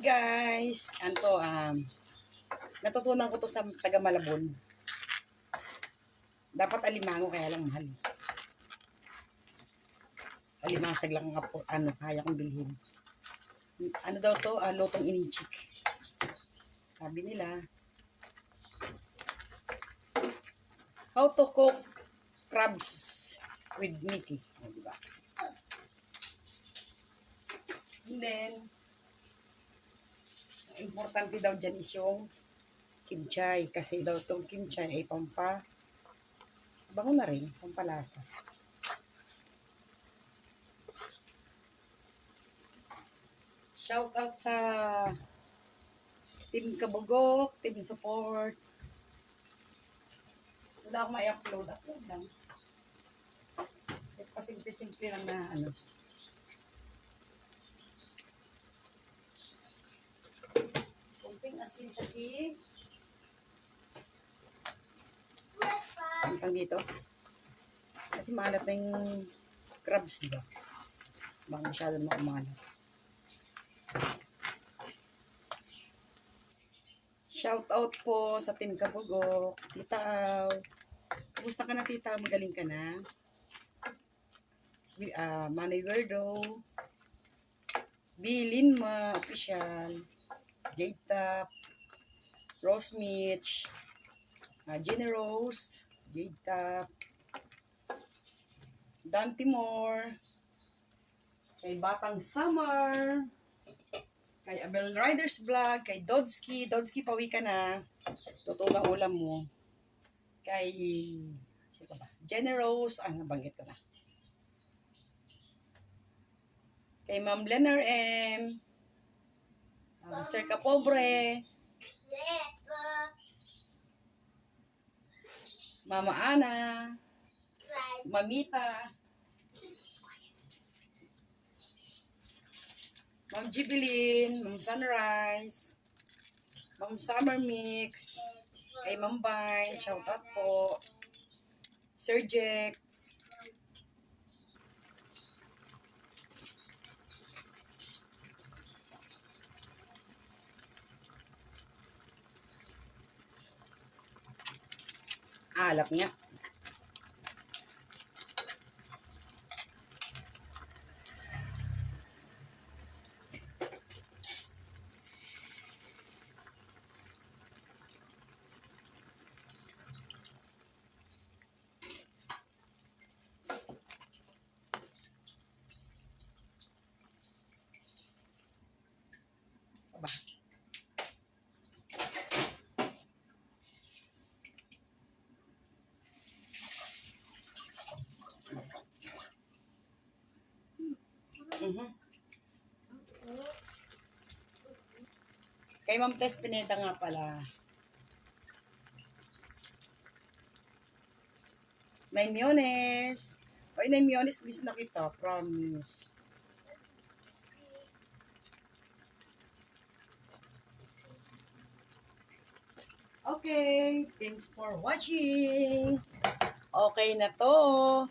guys, natutunan ko to sa taga Malabon. Dapat alimango kaya lang mahal. Alimasag lang kaya kong bilhin. Ano daw to? Lotong inichik. Sabi nila, how to cook crabs with Mickey. Diba? And then, importante daw dyan is yung kimchi. Kasi daw itong kimchi ay bango na rin, pampalasa. Shout out sa Team Kabugok, Team Support. Wala akong ma-upload lang. Pasimple-simple lang na kunting asin kasi. Hanggang dito. Kasi maalat na yung crabs, diba? Baka masyado na umalat. Shout out po sa Team Kabugok. Tita Aw. Kamusta ka na, tita? Magaling ka na? Manay Werdo. Bilinma Official. Jade Tap. Rose Mitch. Jenny Rose. Jade Tap. Dan Timor. Kay Batang Summer. Kay Abel Riders Vlog. Kay Dodski. Dodski, pawi ka na. Totoo ang ulam mo. Kay Jenny Rose. Nabanggit ko na. Kay Ma'am Lenner M. Sir Kapobre. Mama Ana. Mamita. Ma'am Jibilin. Ma'am Sunrise. Ma'am Summer Mix. Kay Ma'am Vine. Shout out po. Sir Jack. Alap niya. Aba. Kay Ma'am Tess Pineda nga pala. May mayonnaise. Ay, may mayonnaise bis na kita. Promise. Okay. Thanks for watching. Okay na to.